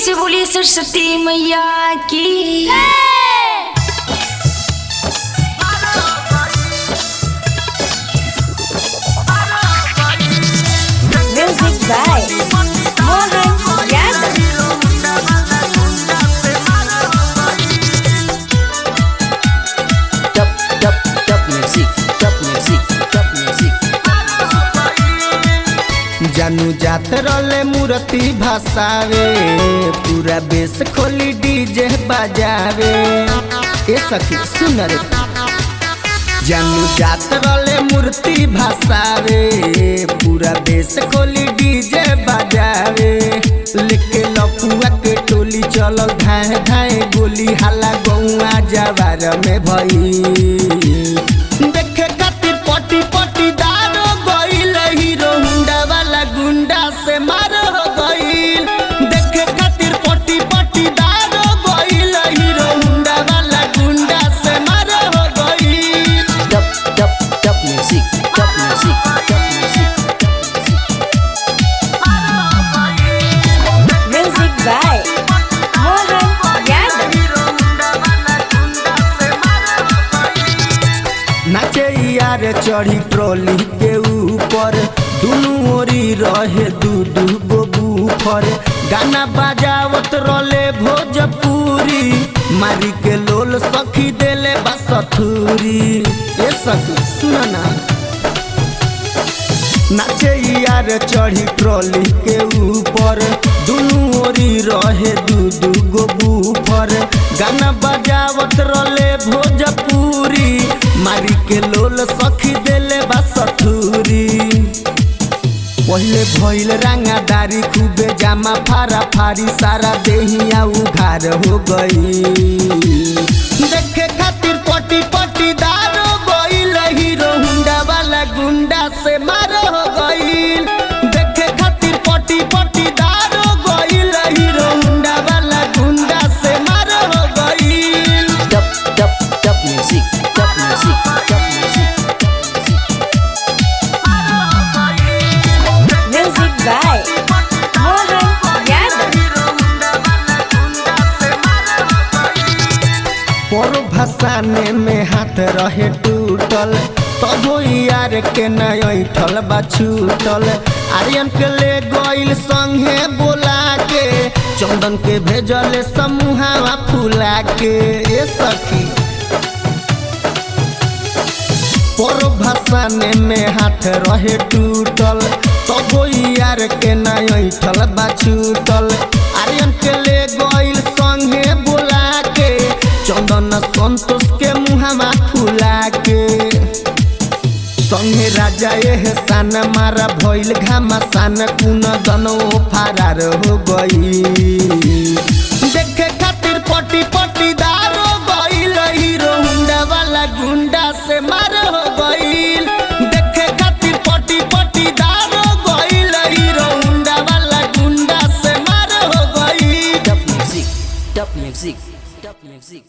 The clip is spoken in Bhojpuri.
से बोलिए सरस्वती मैया की। Music by Mohan Yadav. जानू जात रले मूर्ति भासावे, पूरा बेस खोली डीजे बजावे। ए सखी सुन रे, जानू जात रले मूर्ति भासावे, पूरा बेस खोली डीजे बजावे। लेके लपुआ के टोली चलल धाए धाए गोली, हाला गौआ जवार में भई। देखे खातिर पटी पटी दारो गइल, हीरो हुंडा वाला गुंडा से मार हो गइल। देखे खातिर पटी पटी दारो गइल, हीरो हुंडा वाला गुंडा से मार हो गइल। Top music, top music, top music, top music. Music by Mohan Yadav. नाचे यार चढ़ी ट्रॉली के ऊपर, दुनू ओरी रहे दू दू गो बूफर। गाना बजावत रले भोजपुरी, मारी के लोल सखी देले बसथुरी। ए सखी सुन ना, नाचे यार चढ़ी ट्रॉली के ऊपर, दुनू ओरी रहे दू दू गो बूफर। गाना बजावत रले भोजपुरी, मारी के लोल सखी देले बसथुरी। पहले भइल रंगादारी, खूबे जामा फारा फारी, सारा देहिया उघार हो गई। देखे खातिर पटी पटी दारो गइल, हीरो हुंडा वाला गुंडा से मार हो गइल। देखे खातिर पटी पटी दारो गइल, हीरो हुंडा वाला गुंडा से मार हो गइल। Top music, top music, top music, top music. Music by Mohan Yadav. पर भसाने में हाथ रहे टूटल, तबो यार के नय ठल बा छूटल। आर्यन के ले गइल संगे बोला के, चंदन के भेजल समूहवा फुला के। ए सखी पर भसाने में हाथ रहे टूटल, तबो यार के नय ठल बा छूटल। आर्यन के ले गइल संगे बोला के, चंदन संतोष के मुहावा फुला के। संगे राजा एहसान मारा भइल घमासान, कुन दनो फरार हो गई। देखे खातिर पटी पटी दारो गइल, हीरो हुंडा वाला गुंडा से मार हो गइल। देखे खातिर पटी पटी दारो गइल, हीरो हुंडा वाला गुंडा से मार हो गइल। Top music, top music, top music.